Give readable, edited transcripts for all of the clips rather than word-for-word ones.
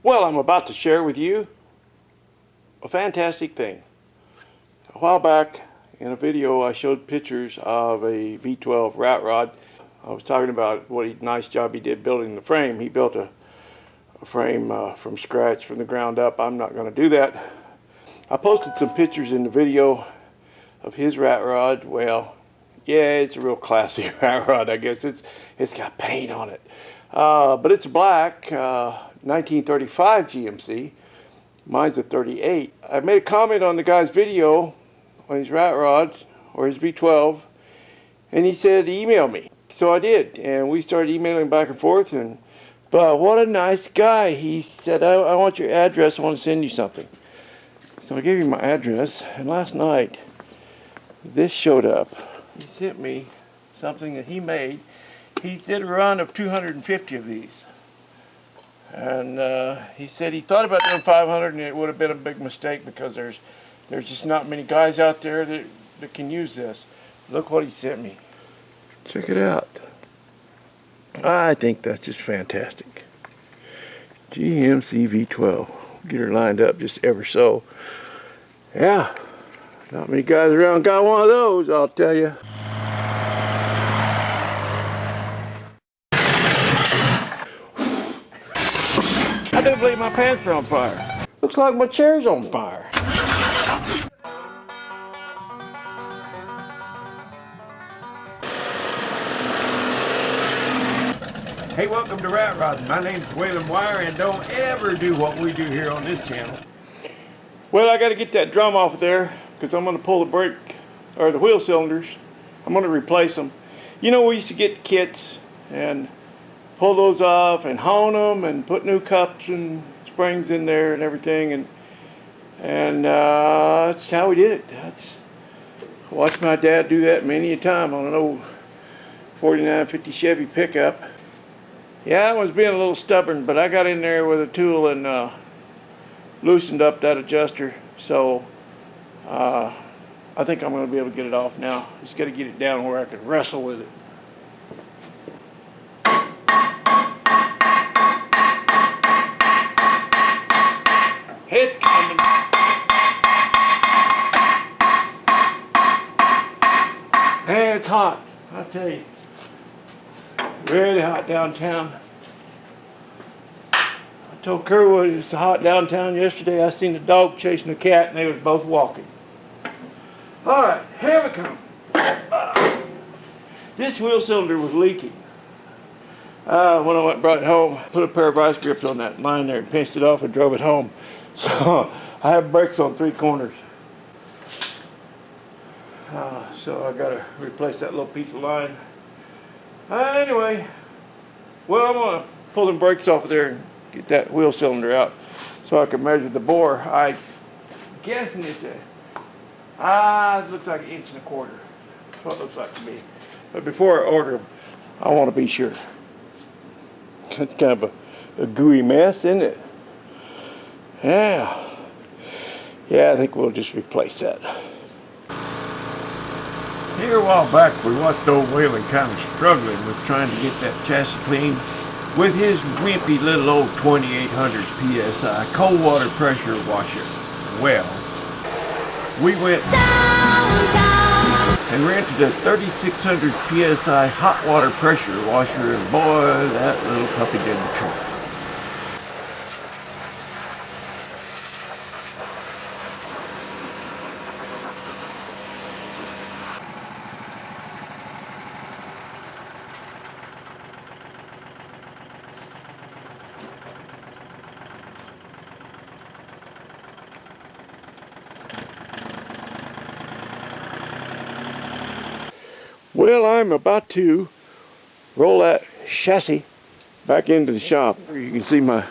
Well, I'm about to share with you a fantastic thing. A while back in a video I showed pictures of a V12 rat rod. I was talking about what a nice job he did building the frame. He built a frame from scratch, from the ground up. I'm not going to do that. I posted some pictures in the video of his rat rod. Well, yeah, it's a real classy rat rod, I guess. It's got paint on it. But it's black, 1935 GMC. Mine's a 38. I made a comment on the guy's video on his rat rod, or his V12, and he said email me. So I did, and we started emailing back and forth, but what a nice guy. He said, I want your address, I want to send you something. So I gave him my address, and last night, this showed up. He sent me something that he made. He did a run of 250 of these. And he said he thought about doing 500, and it would have been a big mistake because there's just not many guys out there that can use this. Look what he sent me. Check it out. I think that's just fantastic. GMC V12. Get her lined up just ever so. Yeah, not many guys around got one of those, I'll tell you. I do believe my pants are on fire. Looks like my chair's on fire. Hey, welcome to Rat Rodding. My name's Waylon Wire, and don't ever do what we do here on this channel. Well, I got to get that drum off of there because I'm going to pull the brake, or the wheel cylinders. I'm going to replace them. You know, we used to get kits and pull those off and hone them and put new cups and springs in there and everything, and that's how we did it. I watched my dad do that many a time on an old 4950 Chevy pickup. Yeah, I was being a little stubborn, but I got in there with a tool and loosened up that adjuster, so I think I'm going to be able to get it off now. Just got to get it down where I can wrestle with it. It's coming. Hey, it's hot, I'll tell you. Really hot downtown. I told Kerwood it's hot downtown yesterday. I seen the dog chasing a cat and they was both walking. Alright, here we come. This wheel cylinder was leaking. When I went and brought it home, put a pair of vice grips on that line there and pinched it off and drove it home. So I have brakes on 3 corners. So I gotta replace that little piece of line. Anyway, well, I'm gonna pull them brakes off of there and get that wheel cylinder out so I can measure the bore. I'm guessing it's it looks like 1.25 inches. That's what it looks like to me. But before I order them, I want to be sure. It's kind of a gooey mess, isn't it? Yeah, I think we'll just replace that. Here a while back, we watched old Waylon kind of struggling with trying to get that chassis clean with his wimpy little old 2800 PSI cold water pressure washer. Well, we went downtown and rented a 3600 PSI hot water pressure washer, and boy, that little puppy did the trick. Well, I'm about to roll that chassis back into the shop. You can see my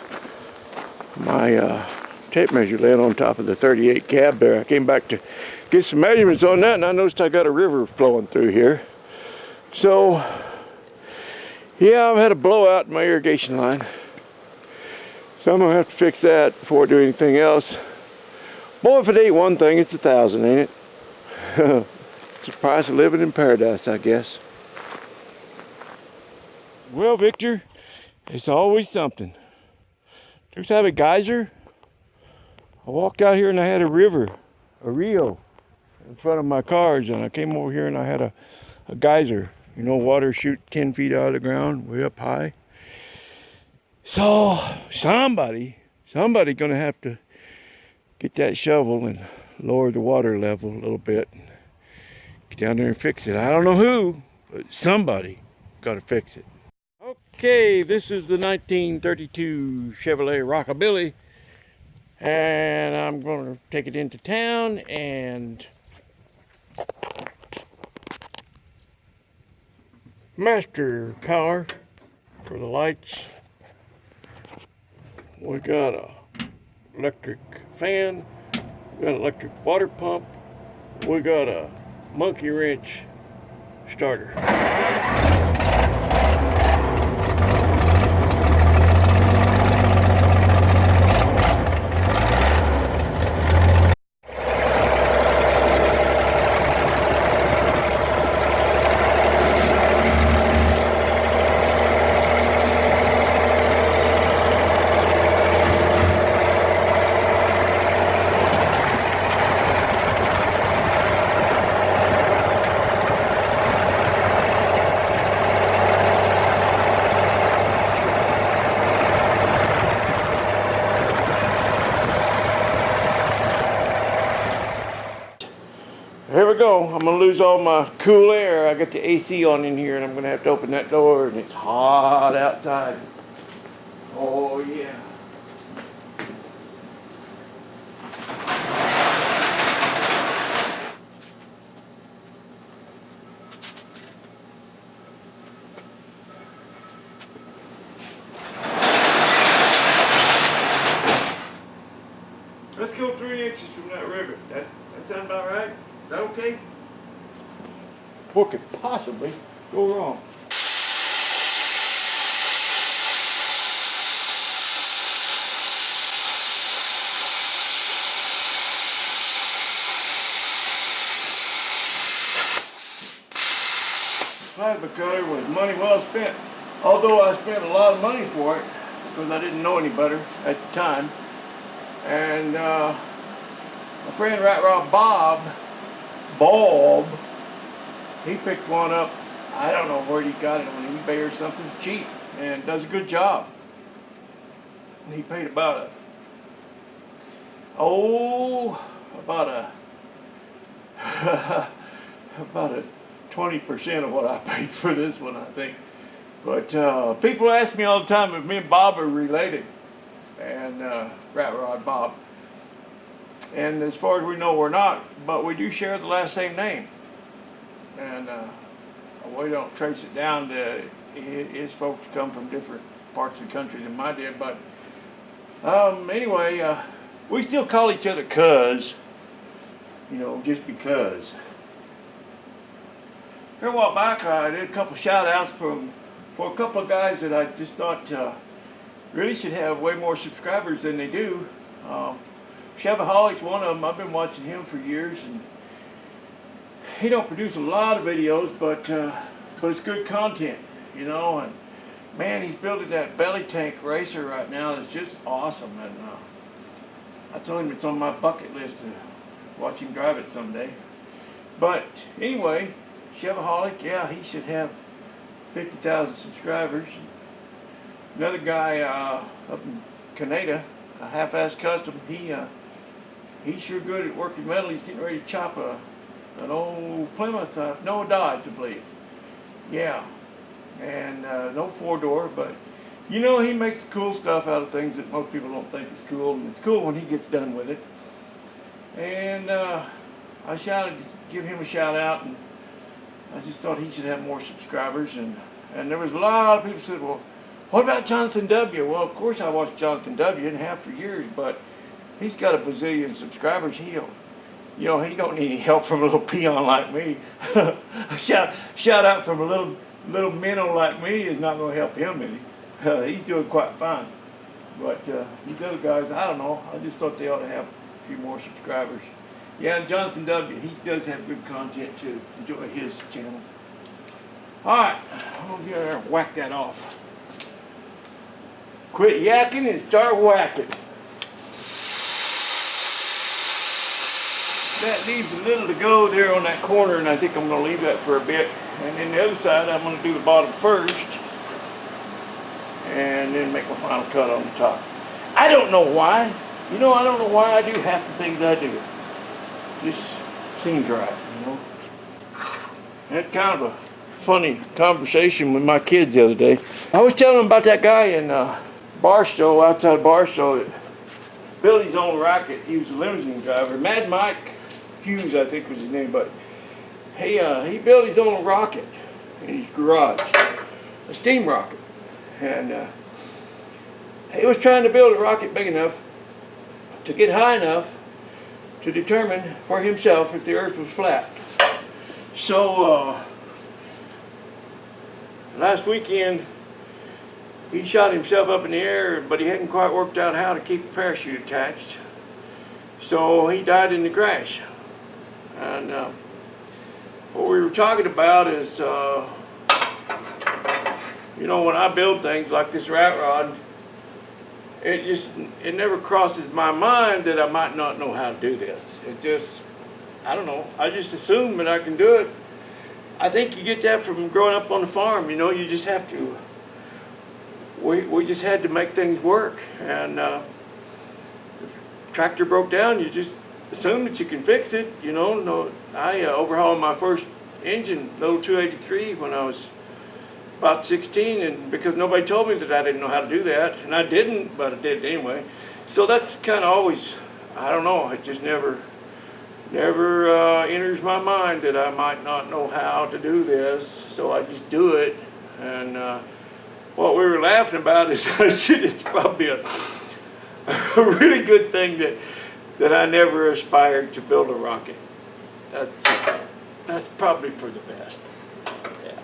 tape measure laying on top of the 38 cab there. I came back to get some measurements on that, and I noticed I got a river flowing through here. So, yeah, I've had a blowout in my irrigation line. So I'm going to have to fix that before I do anything else. Boy, if it ain't one thing, it's 1,000, ain't it? It's the price of living in paradise, I guess. Well, Victor, it's always something. There's have a geyser. I walked out here and I had a river, a rio, in front of my cars, and I came over here and I had a geyser. You know, water shoot 10 feet out of the ground, way up high. So somebody gonna have to get that shovel and lower the water level a little bit. Get down there and fix it. I don't know who, but somebody gotta fix it. Okay, this is the 1932 Chevrolet Rockabilly, and I'm gonna take it into town and master power for the lights. We got a electric fan, we got an electric water pump, we got a monkey wrench starter. Here we go. I'm gonna lose all my cool air. I got the AC on in here and I'm gonna have to open that door, and it's hot outside. Oh yeah. Let's go 3 inches from that river. That sound about right? Is that okay? What could possibly go wrong? Plasma cutter was money well spent. Although I spent a lot of money for it because I didn't know any better at the time. And my friend Rat Rod Bob, he picked one up. I don't know where he got it, on eBay or something, cheap, and does a good job. And he paid about about a 20% of what I paid for this one, I think. But people ask me all the time if me and Bob are related, and Rat Rod Bob. And as far as we know, we're not, but we do share the last same name. And we don't trace it down to his folks come from different parts of the country than mine did. But anyway, we still call each other cuz, you know, just because. Here a while back, I did a couple shout outs for a couple of guys that I just thought really should have way more subscribers than they do. Chevaholic's one of them. I've been watching him for years, and he don't produce a lot of videos, but it's good content, you know. And man, he's building that belly tank racer right now. That's just awesome. And I told him it's on my bucket list to watch him drive it someday. But anyway, Chevaholic, yeah, he should have 50,000 subscribers. Another guy up in Canada, a half-ass custom, he's sure good at working metal. He's getting ready to chop an old Plymouth, no, Dodge, I believe. Yeah, and no 4-door, but you know, he makes cool stuff out of things that most people don't think is cool, and it's cool when he gets done with it. And I give him a shout out, and I just thought he should have more subscribers. And there was a lot of people said, well, what about Jonathan W? Well, of course I watched Jonathan W, and have for years, but he's got a bazillion subscribers. He don't need any help from a little peon like me. shout out from a little minnow like me is not going to help him any. He's doing quite fine. But these other guys, I don't know. I just thought they ought to have a few more subscribers. Yeah, Jonathan W, he does have good content too. Enjoy his channel. All right, I'm gonna get there and whack that off. Quit yakking and start whacking. That leaves a little to go there on that corner, and I think I'm going to leave that for a bit. And then the other side, I'm going to do the bottom first, and then make my final cut on the top. I don't know why. You know, I don't know why I do half the things I do. Just seems right, you know. Had kind of a funny conversation with my kids the other day. I was telling them about that guy in Barstow, outside Barstow, that built his own rocket. He was a limousine driver. Mad Mike Hughes, I think was his name, but he built his own rocket in his garage, a steam rocket. And he was trying to build a rocket big enough to get high enough to determine for himself if the earth was flat. So last weekend he shot himself up in the air, but he hadn't quite worked out how to keep the parachute attached. So he died in the crash. And what we were talking about is, you know, when I build things like this rat rod, it never crosses my mind that I might not know how to do this. It just, I don't know, I just assume that I can do it. I think you get that from growing up on the farm, you know, you just have to. We just had to make things work, and if a tractor broke down, you just assume that you can fix it, you know. No, I overhauled my first engine, little 283, when I was about 16, and because nobody told me that I didn't know how to do that, and I didn't, but I did it anyway. So that's kind of always, I don't know, it just never enters my mind that I might not know how to do this, so I just do it. And what we were laughing about is it's probably a really good thing that I never aspired to build a rocket. That's probably for the best. Yeah.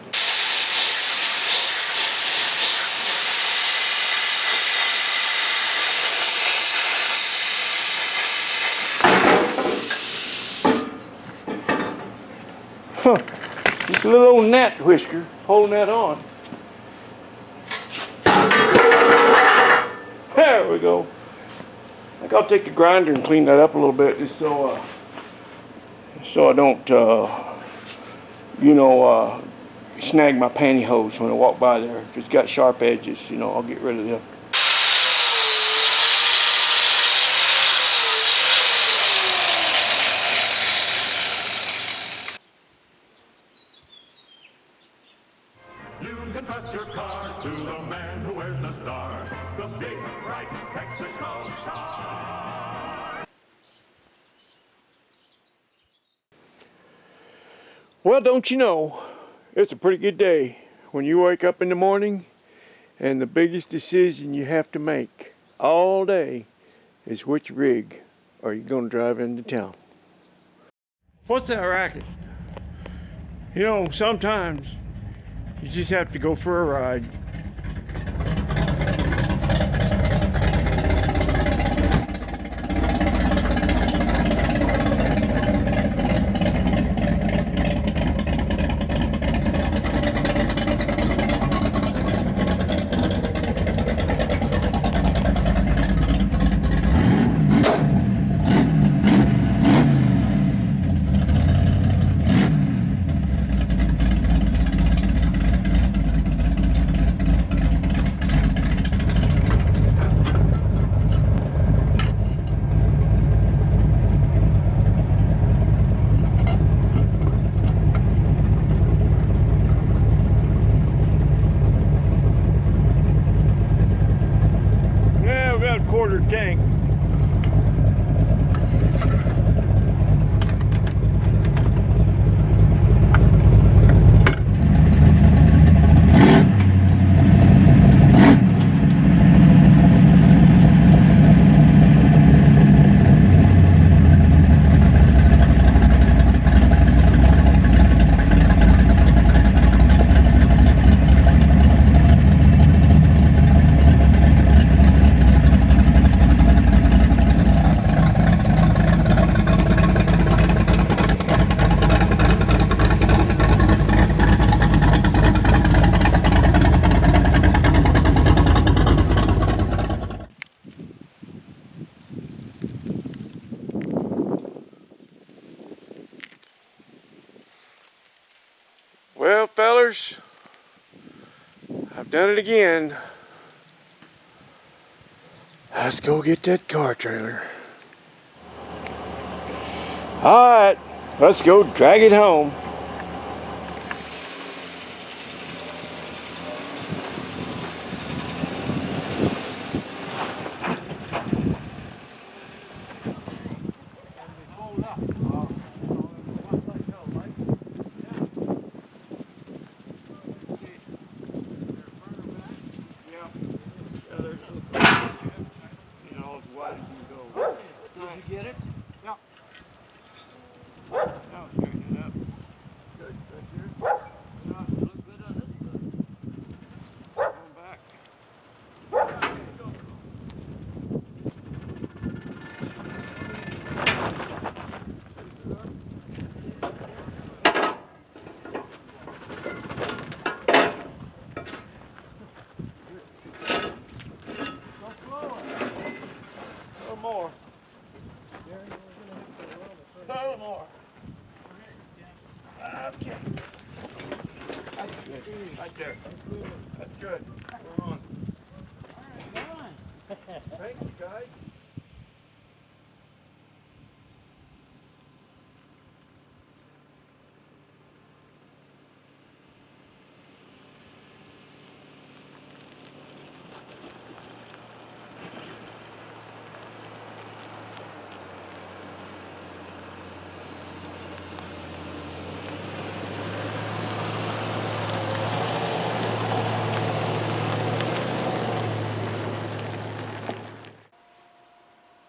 Huh. Just a little old gnat whisker holding that on. There we go. I think I'll take the grinder and clean that up a little bit, just so I don't, you know, snag my pantyhose when I walk by there. If it's got sharp edges, you know, I'll get rid of them. You can trust your car to the man who wears the star, the big, bright Mexico star. Well, don't you know, it's a pretty good day when you wake up in the morning and the biggest decision you have to make all day is which rig are you going to drive into town. What's that racket? You know, sometimes you just have to go for a ride. Quarter tank. trailers. I've done it again. Let's go get that car trailer. Alright, let's go drag it home. Right there. That's good. We're on. Thank you, guys.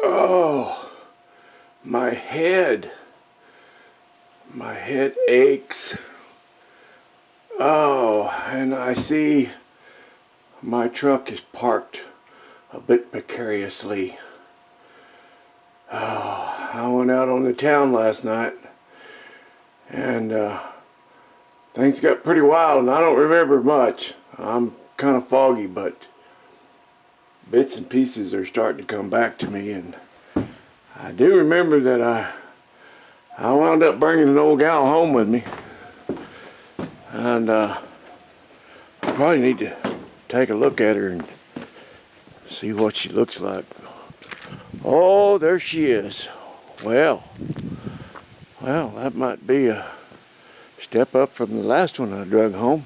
Oh, my head aches. Oh, and I see my truck is parked a bit precariously. Oh, I went out on the town last night and things got pretty wild and I don't remember much. I'm kind of foggy, but bits and pieces are starting to come back to me, and I do remember that I wound up bringing an old gal home with me, and I probably need to take a look at her and see what she looks like. Oh, there she is. Well, that might be a step up from the last one I drug home.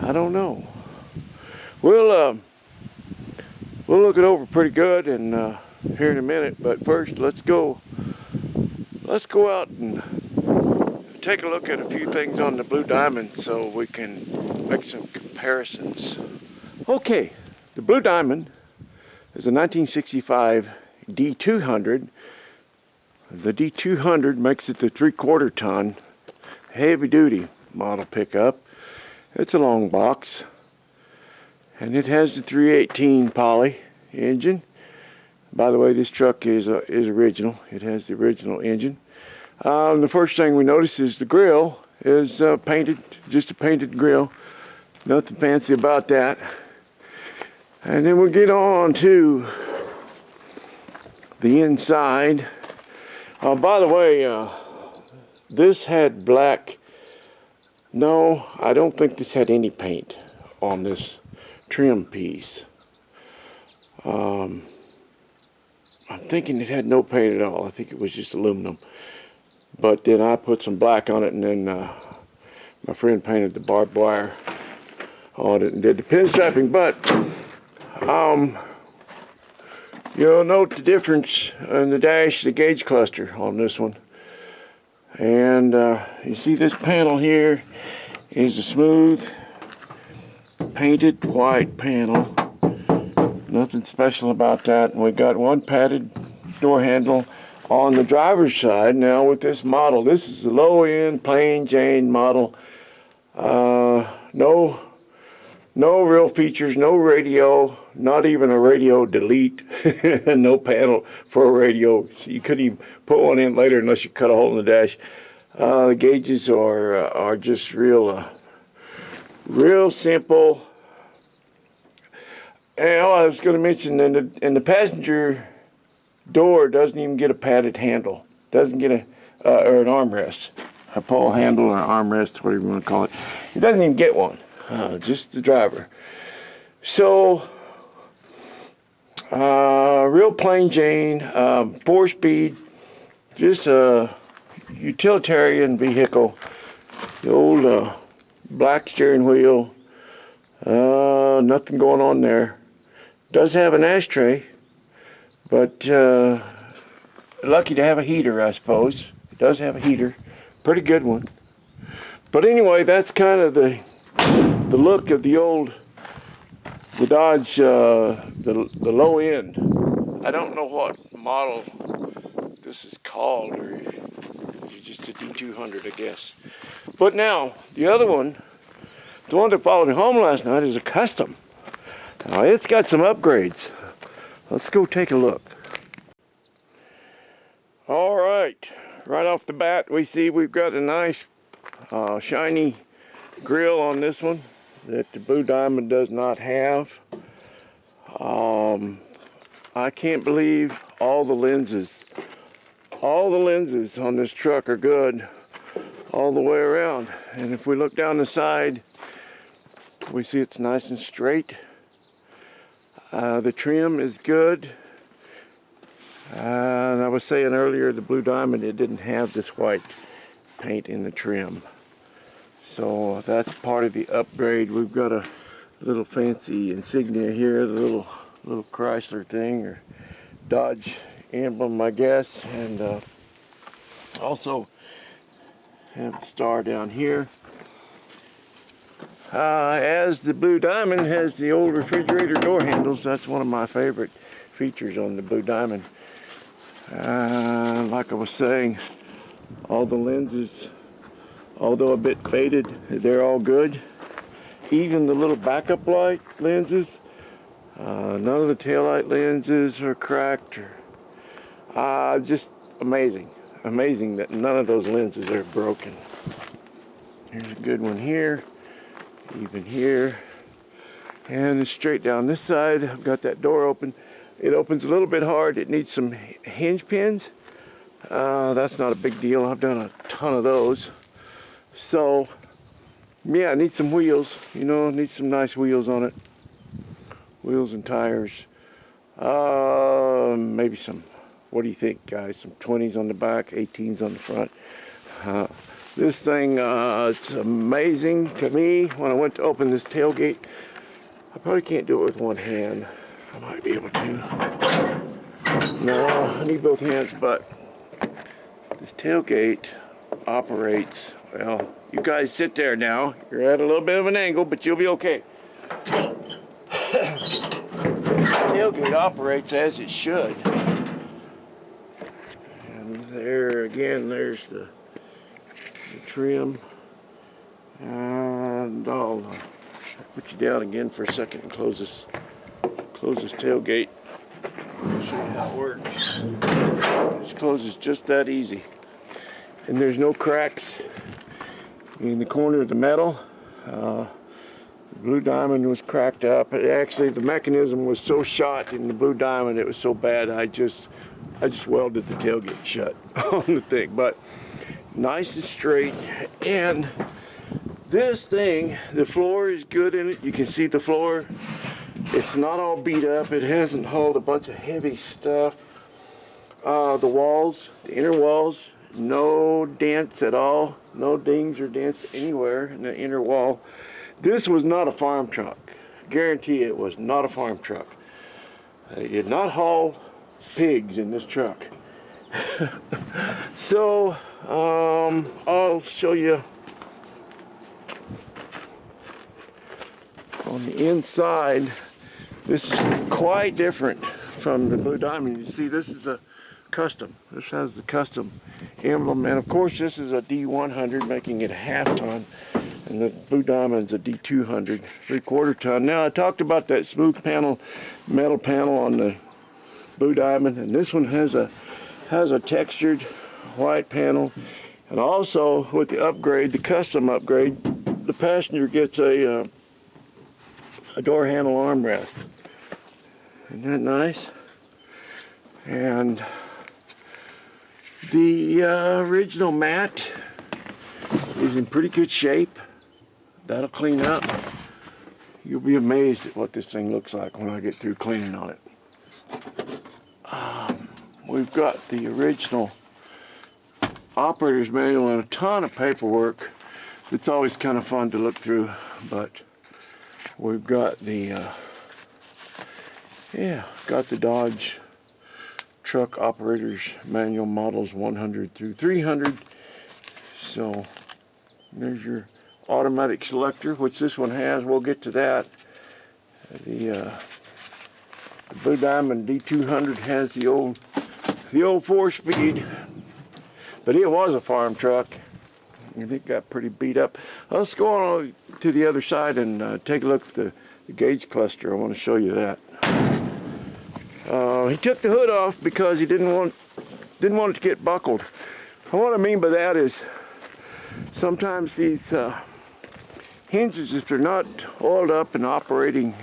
I don't know. We'll look it over pretty good and here in a minute, but first let's go out and take a look at a few things on the Blue Diamond so we can make some comparisons. Okay, the Blue Diamond is a 1965 D200. The D200 makes it the 3/4 ton heavy duty model pickup. It's a long box. And it has the 318 poly engine. By the way, this truck is original. It has the original engine. The first thing we notice is the grill is painted, just a painted grill. Nothing fancy about that. And then we'll get on to the inside. By the way, this had black. No, I don't think this had any paint on this trim piece. I'm thinking it had no paint at all. I think it was just aluminum. But then I put some black on it, and then my friend painted the barbed wire on it and did the pinstriping. But you'll note the difference in the dash, the gauge cluster on this one. And you see this panel here is a smooth painted white panel. Nothing special about that. And we got one padded door handle on the driver's side. Now with this model, this is the low end plain Jane model. No real features, no radio, not even a radio delete, no panel for a radio. You couldn't even put one in later unless you cut a hole in the dash. The gauges are just real simple. And I was going to mention, in the passenger door doesn't even get a padded handle. Doesn't get or an armrest. A pull handle or an armrest, whatever you want to call it. He doesn't even get one, just the driver. So, real plain Jane, 4-speed, just a utilitarian vehicle. The old black steering wheel, nothing going on there. Does have an ashtray, but lucky to have a heater, I suppose. It does have a heater, pretty good one. But anyway, that's kind of the look of the Dodge, the low end. I don't know what model this is called, or just a D200, I guess. But now, the other one, the one that followed me home last night, is a custom. Now, it's got some upgrades. Let's go take a look. All right, right off the bat, we see we've got a nice shiny grill on this one that the Blue Diamond does not have. I can't believe all the lenses on this truck are good all the way around. And if we look down the side, we see it's nice and straight. The trim is good. And I was saying earlier, the Blue Diamond, it didn't have this white paint in the trim. So that's part of the upgrade. We've got a little fancy insignia here, the little Chrysler thing, or Dodge emblem, I guess. And also have the star down here. As the Blue Diamond has the old refrigerator door handles. That's one of my favorite features on the Blue Diamond. Like I was saying, all the lenses, although a bit faded, they're all good. Even the little backup light lenses, none of the taillight lenses are cracked. Just amazing. Amazing that none of those lenses are broken. Here's a good one here, even here. And it's straight down this side. I've got that door open. It opens a little bit hard. It needs some hinge pins. That's not a big deal. I've done a ton of those. So, yeah, I need some wheels. You know, need some nice wheels on it. Wheels and tires. Maybe some, what do you think, guys? Some 20s on the back, 18s on the front. This thing, it's amazing to me. When I went to open this tailgate, I probably can't do it with one hand. I might be able to. No, I need both hands, but this tailgate operates, well, you guys sit there now. You're at a little bit of an angle, but you'll be okay. Tailgate operates as it should. And there again, there's the trim. And I'll put you down again for a second and close this tailgate. I'll show you how it works. It closes just that easy. And there's no cracks in the corner of the metal. The Blue Diamond was cracked up. Actually, the mechanism was so shot in the Blue Diamond, it was so bad, I just welded the tailgate shut on the thing. But nice and straight. And this thing, the floor is good in it. You can see the floor. It's not all beat up. It hasn't hauled a bunch of heavy stuff. The walls, the inner walls, no dents at all. No dings or dents anywhere in the inner wall. This was not a farm truck. Guarantee it was not a farm truck. They did not haul pigs in this truck. So, I'll show you on the inside. This is quite different from the Blue Diamond. You see, this is a custom. This has the custom emblem, and of course this is a D100, making it a half ton, and the Blue Diamond's a D200, 3/4 ton. Now, I talked about that smooth panel, metal panel on the Blue Diamond, and this one has a textured white panel. And also with the upgrade, the custom upgrade, the passenger gets a door handle armrest. Isn't that nice? And the original mat is in pretty good shape. that'll clean up. You'll be amazed at what this thing looks like when I get through cleaning on it. We've got the original operator's manual and a ton of paperwork. It's always kind of fun to look through, but we've got the got the Dodge truck operator's manual models 100 through 300. So there's your automatic selector, which this one has. We'll get to that. The Blue Diamond D200 has the old 4-speed, but it was a farm truck, and it got pretty beat up. Let's go on to the other side and take a look at the gauge cluster. I want to show you that. He took the hood off because he didn't want it to get buckled. And what I mean by that is sometimes these hinges, if they're not oiled up and operating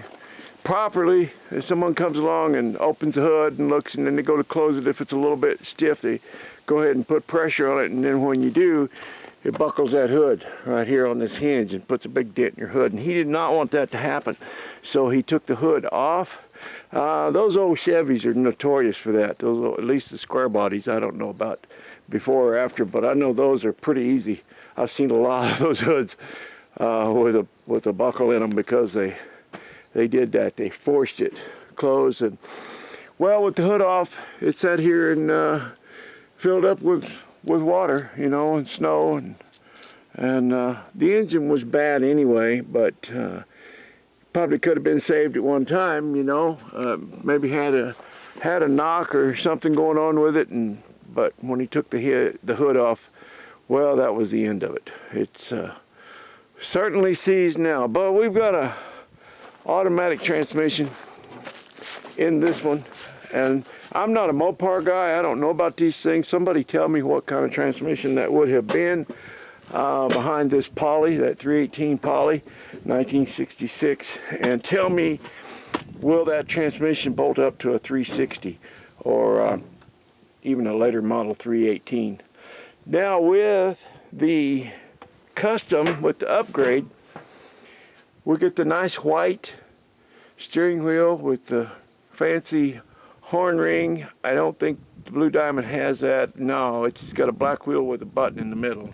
properly, if someone comes along and opens the hood and looks, and then they go to close it, if it's a little bit stiff, they go ahead and put pressure on it, and then when you do, it buckles that hood right here on this hinge and puts a big dent in your hood. And he did not want that to happen, so he took the hood off. Those old Chevys are notorious for that. Those, at least the square bodies, I don't know about before or after, but I know those are pretty easy. I've seen a lot of those hoods with a buckle in them because they did that. They forced it closed, and well, with the hood off, it sat here and filled up with water, you know, and snow, and the engine was bad anyway, but probably could have been saved at one time, you know. Maybe had a knock or something going on with it, but when he took the hood off, well, that was the end of it. It's certainly seized now, but we've got a automatic transmission in this one, and I'm not a Mopar guy. I don't know about these things. Somebody tell me what kind of transmission that would have been behind this Poly, that 318 Poly, 1966, and tell me, will that transmission bolt up to a 360 or even a later model 318? Now with the custom, with the upgrade, we get the nice white steering wheel with the fancy horn ring. I don't think the Blue Diamond has that. No, it's just got a black wheel with a button in the middle.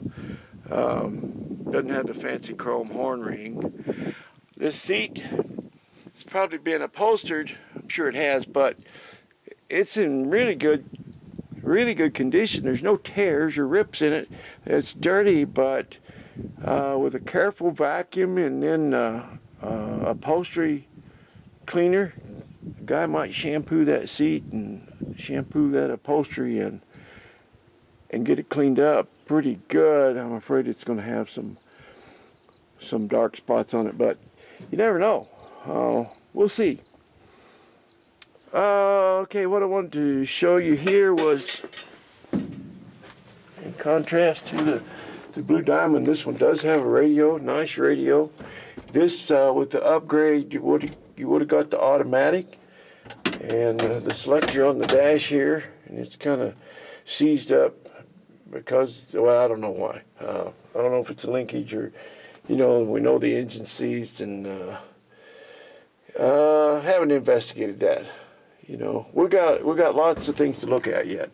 Doesn't have the fancy chrome horn ring. This seat, it's probably been upholstered. I'm sure it has, but it's in really good condition. There's no tears or rips in it. It's dirty, but with a careful vacuum and then upholstery cleaner, the guy might shampoo that seat and shampoo that upholstery and get it cleaned up pretty good. I'm afraid it's going to have some dark spots on it, but you never know. We'll see. Okay, what I wanted to show you here was, in contrast to the Blue Diamond, this one does have a radio, nice radio. This, with the upgrade, you would have got the automatic, and the selector on the dash here, and it's kind of seized up because, well, I don't know why. I don't know if it's a linkage or, you know, we know the engine's seized, and haven't investigated that. You know, we got lots of things to look at yet,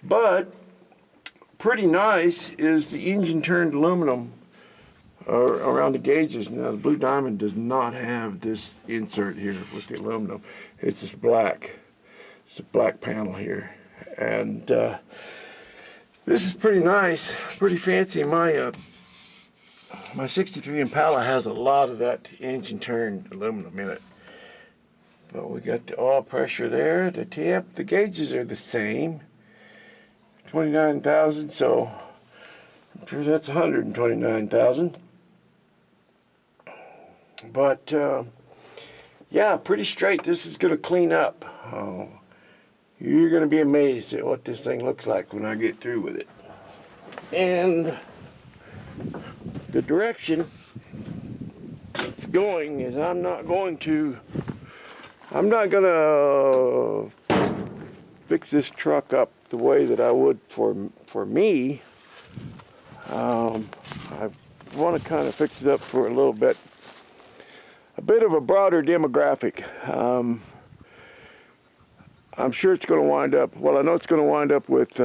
but pretty nice is the engine turned aluminum around the gauges. Now the Blue Diamond does not have this insert here with the aluminum. It's just black. It's a black panel here, and this is pretty nice, pretty fancy. My 63 Impala has a lot of that engine turned aluminum in it. But we got the oil pressure there, the temp, the gauges are the same. 29,000, so I'm sure that's 129,000. But yeah, pretty straight. This is going to clean up. You're going to be amazed at what this thing looks like when I get through with it. And the direction it's going is I'm not going to fix this truck up the way that I would for me. I've want to kind of fix it up for a little bit. A bit of a broader demographic. I'm sure it's going to wind up, well, I know it's going to wind up with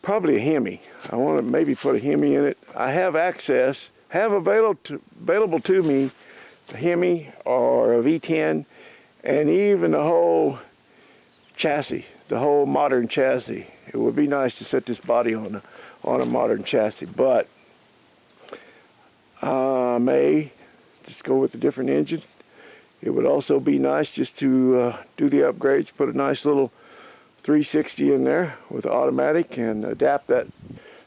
probably a Hemi. I want to maybe put a Hemi in it. I have available to me a Hemi or a V10, and even the whole chassis, the whole modern chassis. It would be nice to set this body on a modern chassis, but I may just go with a different engine. It would also be nice just to do the upgrades, put a nice little 360 in there with automatic and adapt that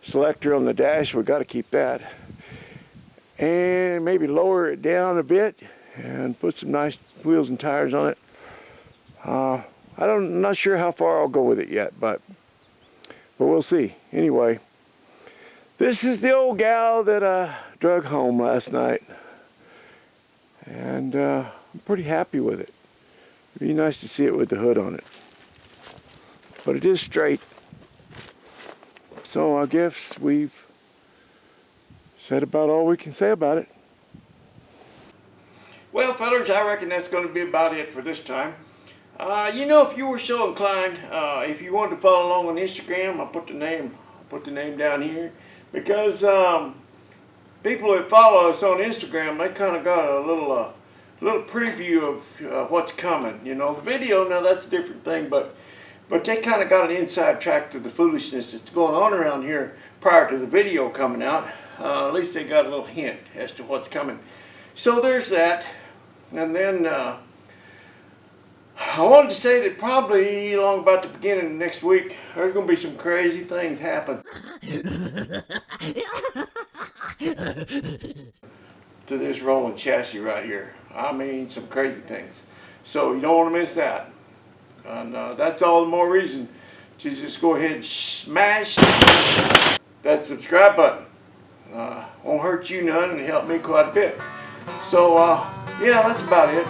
selector on the dash. We've got to keep that. And maybe lower it down a bit and put some nice wheels and tires on it. I'm not sure how far I'll go with it yet, but we'll see. Anyway, this is the old gal that I drug home last night, and I'm pretty happy with it. It'd be nice to see it with the hood on it, but it is straight. So I guess we've said about all we can say about it. Well, fellas, I reckon that's going to be about it for this time. You know, if you were so inclined, if you wanted to follow along on Instagram, I'll put the name down here, because people that follow us on Instagram, they kind of got a little preview of what's coming. You know, the video, now that's a different thing, but they kind of got an inside track to the foolishness that's going on around here prior to the video coming out. At least they got a little hint as to what's coming. So there's that. And then I wanted to say that probably along about the beginning of next week, there's going to be some crazy things happen to this rolling chassis right here. I mean, some crazy things. So you don't want to miss that. And that's all the more reason to just go ahead and smash that subscribe button. Won't hurt you none and help me quite a bit. So yeah, that's about it.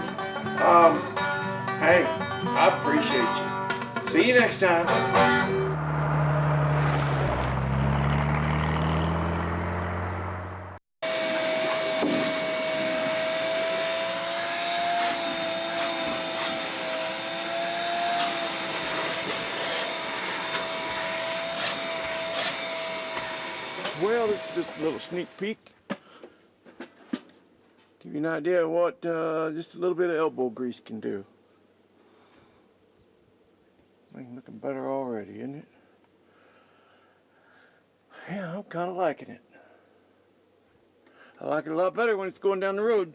Hey, I appreciate you. See you next time. Well, this is just a little sneak peek. Give you an idea of what just a little bit of elbow grease can do. Looking better already, isn't it? Yeah, I'm kind of liking it. I like it a lot better when it's going down the road.